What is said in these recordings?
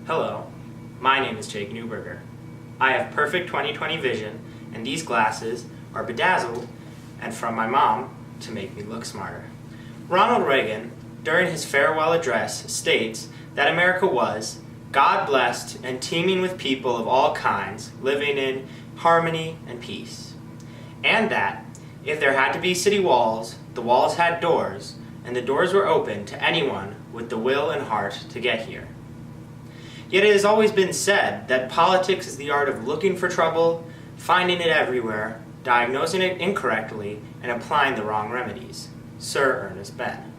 Hello, my name is Jake Neuberger. I have perfect 20/20 vision, and these glasses are bedazzled and from my mom to make me look smarter. Ronald Reagan, during his farewell address, states that America was God-blessed and teeming with people of all kinds living in harmony and peace, and that if there had to be city walls, the walls had doors, and the doors were open to anyone with the will and heart to get here. Yet it has always been said that politics is the art of looking for trouble, finding it everywhere, diagnosing it incorrectly, and applying the wrong remedies. Sir Ernest Benn.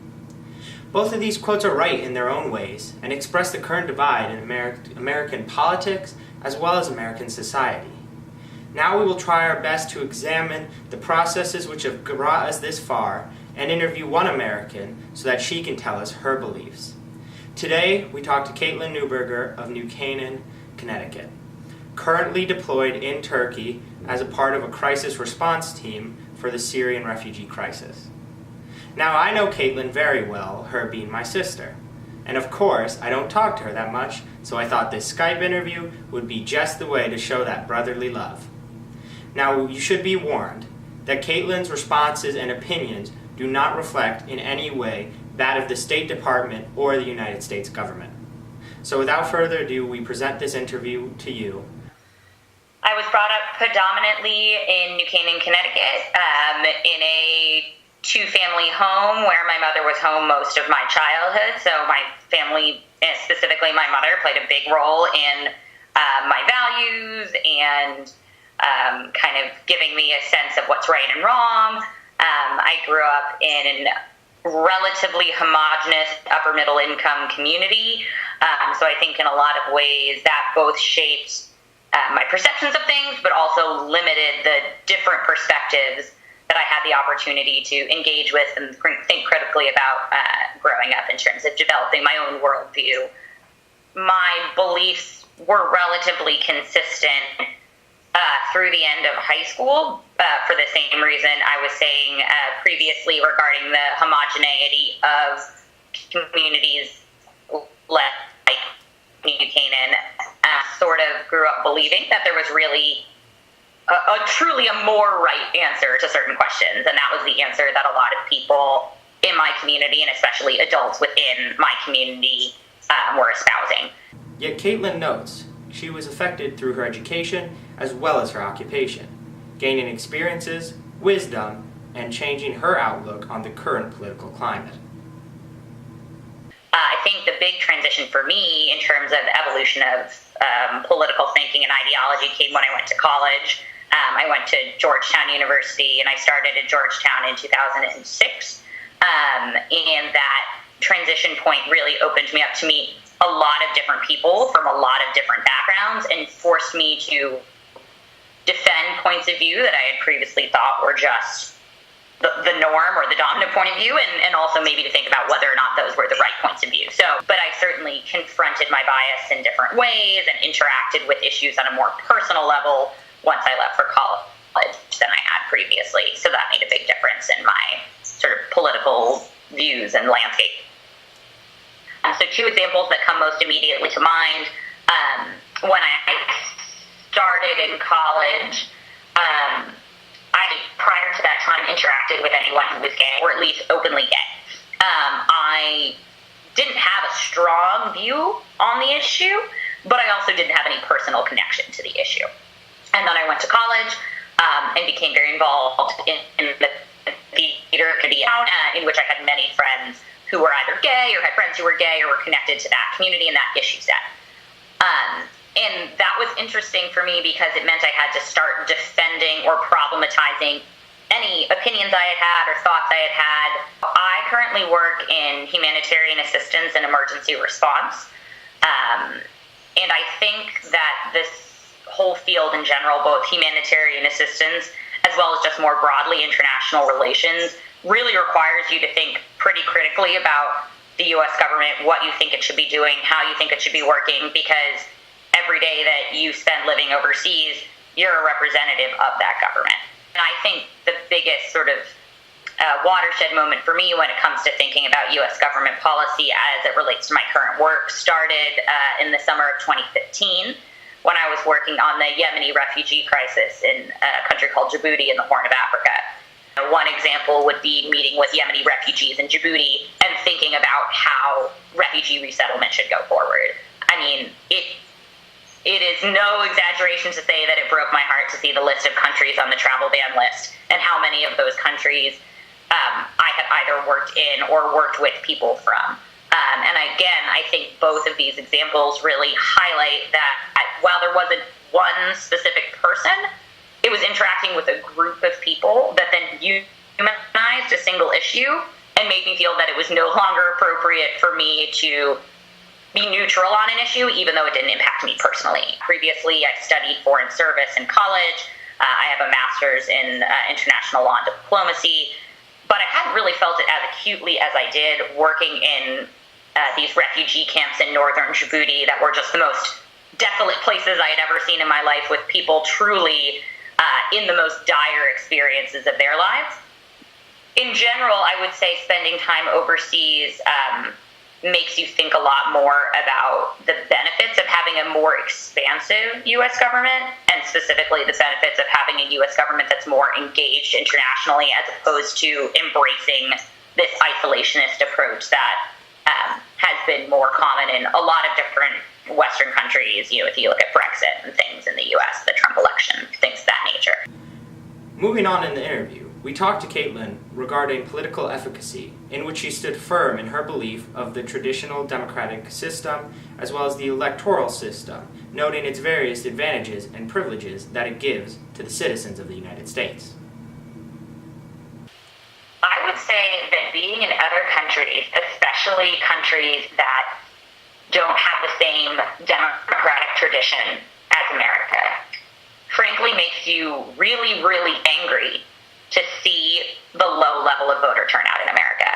Both of these quotes are right in their own ways and express the current divide in American politics as well as American society. Now we will try our best to examine the processes which have brought us this far and interview one American so that she can tell us her beliefs. Today, we talk to Caitlin Neuberger of New Canaan, Connecticut, currently deployed in Turkey as a part of a crisis response team for the Syrian refugee crisis. Now, I know Caitlin very well, her being my sister. And of course, I don't talk to her that much, so I thought this Skype interview would be just the way to show that brotherly love. Now, you should be warned that Caitlin's responses and opinions do not reflect in any way that of the State Department or the United States government. So without further ado, we present this interview to you. I was brought up predominantly in New Canaan, Connecticut, in a two-family home where my mother was home most of my childhood. So my family, specifically my mother, played a big role in my values and kind of giving me a sense of what's right and wrong. I grew up in a relatively homogenous upper middle income community. So I think in a lot of ways that both shaped my perceptions of things, but also limited the different perspectives that I had the opportunity to engage with and think critically about growing up in terms of developing my own worldview. My beliefs were relatively consistent through the end of high school for the same reason I was saying previously regarding the homogeneity of communities like New Canaan. Sort of grew up believing that there was really truly a more right answer to certain questions, and that was the answer that a lot of people in my community, and especially adults within my community, were espousing. Yet Caitlin notes she was affected through her education as well as her occupation, gaining experiences, wisdom, and changing her outlook on the current political climate. I think the big transition for me in terms of the evolution of political thinking and ideology came when I went to college. I went to Georgetown University, and I started at Georgetown in 2006. And that transition point really opened me up to meet a lot of different people from a lot of different backgrounds and forced me to defend points of view that I had previously thought were just the norm or the dominant point of view, and also maybe to think about whether or not those were the right points of view. But I certainly confronted my bias in different ways and interacted with issues on a more personal level once I left for college than I had previously. So that made a big difference in my sort of political views and landscape. So two examples that come most immediately to mind. When I started in college, I, prior to that time, interacted with anyone who was gay, or at least openly gay. I didn't have a strong view on the issue, but I also didn't have any personal connection to the issue. And then I went to college and became very involved in the theater community, in which I had many friends who were either gay or had friends who were gay or were connected to that community and that issue set. And that was interesting for me because it meant I had to start defending or problematizing any opinions I had or thoughts I had had. I currently work in humanitarian assistance and emergency response. And I think that this whole field in general, both humanitarian assistance as well as just more broadly international relations, really requires you to think pretty critically about the U.S. government, what you think it should be doing, how you think it should be working, because every day that you spend living overseas, you're a representative of that government. And I think the biggest sort of watershed moment for me when it comes to thinking about U.S. government policy as it relates to my current work started in the summer of 2015 when I was working on the Yemeni refugee crisis in a country called Djibouti in the Horn of Africa. One example would be meeting with Yemeni refugees in Djibouti and thinking about how refugee resettlement should go forward. I mean, it is no exaggeration to say that it broke my heart to see the list of countries on the travel ban list and how many of those countries I have either worked in or worked with people from. And again, I think both of these examples really highlight that while there wasn't one specific person, it was interacting with a group of people that then humanized a single issue and made me feel that it was no longer appropriate for me to be neutral on an issue, even though it didn't impact me personally. Previously, I studied foreign service in college. I have a master's in international law and diplomacy, but I hadn't really felt it as acutely as I did working in these refugee camps in northern Djibouti that were just the most desolate places I had ever seen in my life, with people truly in the most dire experiences of their lives. In general, I would say spending time overseas makes you think a lot more about the benefits of having a more expansive U.S. government, and specifically the benefits of having a U.S. government that's more engaged internationally as opposed to embracing this isolationist approach that has been more common in a lot of different Western countries. You know, if you look at Brexit and things in the U.S., the Trump election, things of that nature. Moving on in the interview, we talked to Caitlin regarding political efficacy, in which she stood firm in her belief of the traditional democratic system as well as the electoral system, noting its various advantages and privileges that it gives to the citizens of the United States. I would say that being in other countries, especially countries that don't have the same democratic tradition as America, frankly makes you really, really angry to see the low level of voter turnout in America.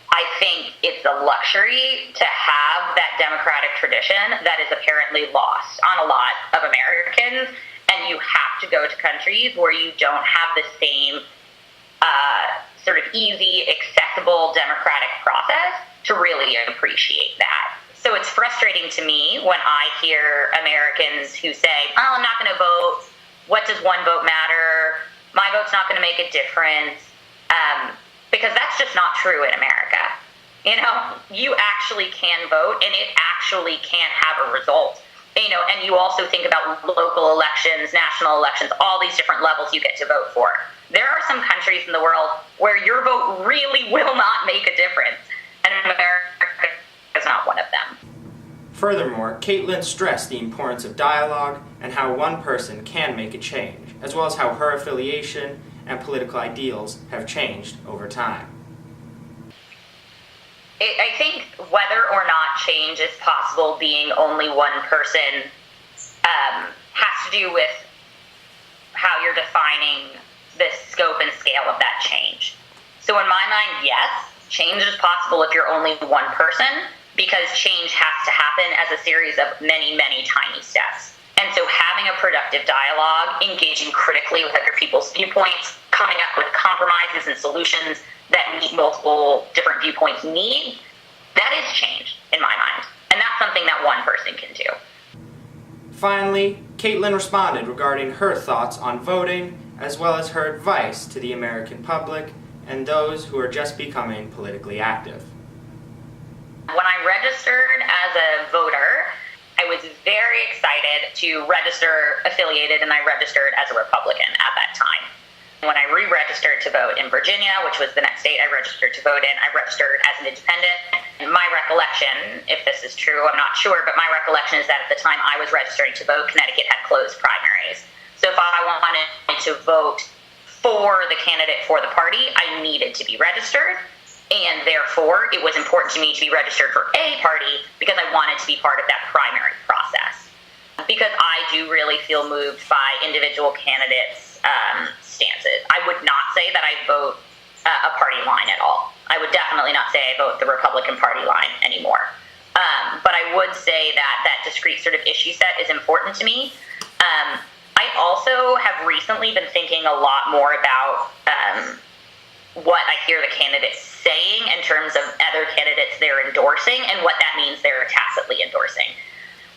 I think it's a luxury to have that democratic tradition that is apparently lost on a lot of Americans, and you have to go to countries where you don't have the same sort of easy, accessible democratic process to really appreciate that. So it's frustrating to me when I hear Americans who say, oh, I'm not going to vote. What does one vote matter? My vote's not going to make a difference. Because that's just not true in America. You know, you actually can vote, and it actually can have a result. You know, and you also think about local elections, national elections, all these different levels you get to vote for. There are some countries in the world where your vote really will not make a difference, and America is not one of them. Furthermore, Caitlin stressed the importance of dialogue and how one person can make a change, as well as how her affiliation and political ideals have changed over time. I think whether or not change is possible being only one person has to do with how you're defining the scope and scale of that change. So in my mind, yes, change is possible if you're only one person, because change has to happen as a series of many, many tiny steps. And so having a productive dialogue, engaging critically with other people's viewpoints, coming up with compromises and solutions that meet multiple different viewpoints' needs, that is change in my mind. And that's something that one person can do. Finally, Caitlin responded regarding her thoughts on voting, as well as her advice to the American public and those who are just becoming politically active. When I registered as a voter, I was very excited to register affiliated, and I registered as a Republican at that time. When I re-registered to vote in Virginia, which was the next state I registered to vote in, I registered as an independent. And my recollection, if this is true, I'm not sure, but my recollection is that at the time I was registering to vote, Connecticut had closed primaries. So if I wanted to vote for the candidate for the party, I needed to be registered. And therefore, it was important to me to be registered for a party because I wanted to be part of that primary process. Because I do really feel moved by individual candidates' stances. I would not say that I vote a party line at all. I would definitely not say I vote the Republican Party line anymore. But I would say that that discrete sort of issue set is important to me. I also have recently been thinking a lot more about what I hear the candidates saying in terms of other candidates they're endorsing and what that means they're tacitly endorsing.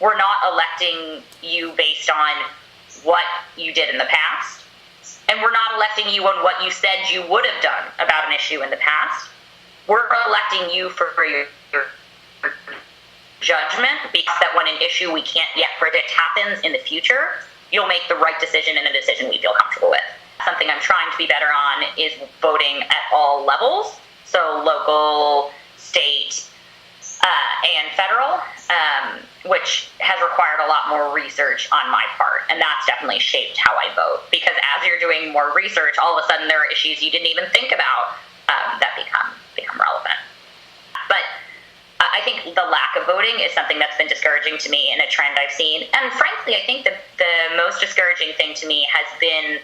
We're not electing you based on what you did in the past, and we're not electing you on what you said you would have done about an issue in the past. We're electing you for your judgment, because that when an issue we can't yet predict happens in the future, you'll make the right decision and a decision we feel comfortable with. Something I'm trying to be better on is voting at all levels, so local, state, and federal, which has required a lot more research on my part, and that's definitely shaped how I vote, because as you're doing more research, all of a sudden there are issues you didn't even think about that become relevant. But I think the lack of voting is something that's been discouraging to me and a trend I've seen, and frankly, I think the most discouraging thing to me has been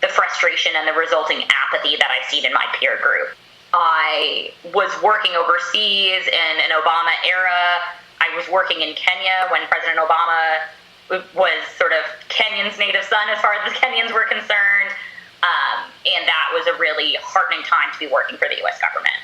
the frustration and the resulting apathy that I've seen in my peer group. I was working overseas in an Obama era. I was working in Kenya when President Obama was sort of Kenyan's native son as far as the Kenyans were concerned. And that was a really heartening time to be working for the U.S. government.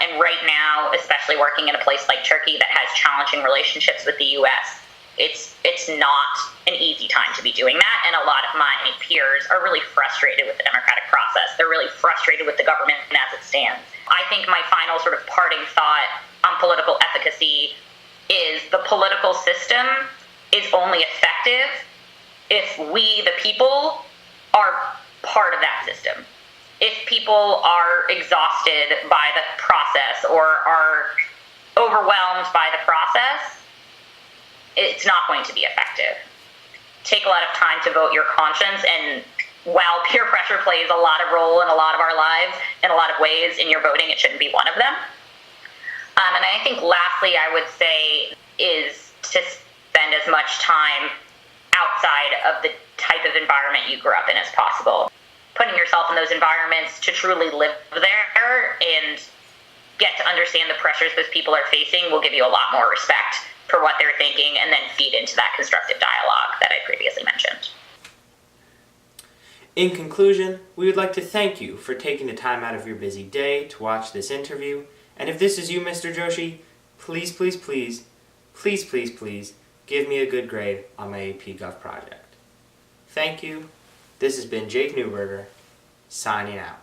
And right now, especially working in a place like Turkey that has challenging relationships with the U.S., it's not an easy time to be doing that, and a lot of my peers are really frustrated with the democratic process. They're really frustrated with the government as it stands. I think my final sort of parting thought on political efficacy is the political system is only effective if we, the people, are part of that system. If people are exhausted by the process or are overwhelmed by the process, it's not going to be effective. Take a lot of time to vote your conscience, and while peer pressure plays a lot of role in a lot of our lives in a lot of ways in your voting, it shouldn't be one of them. And I think lastly, I would say is to spend as much time outside of the type of environment you grew up in as possible. Putting yourself in those environments to truly live there and get to understand the pressures those people are facing will give you a lot more respect for what they're thinking, and then feed into that constructive dialogue that I previously mentioned. In conclusion, we would like to thank you for taking the time out of your busy day to watch this interview. And if this is you, Mr. Joshi, please give me a good grade on my AP Gov project. Thank you. This has been Jake Neuberger, signing out.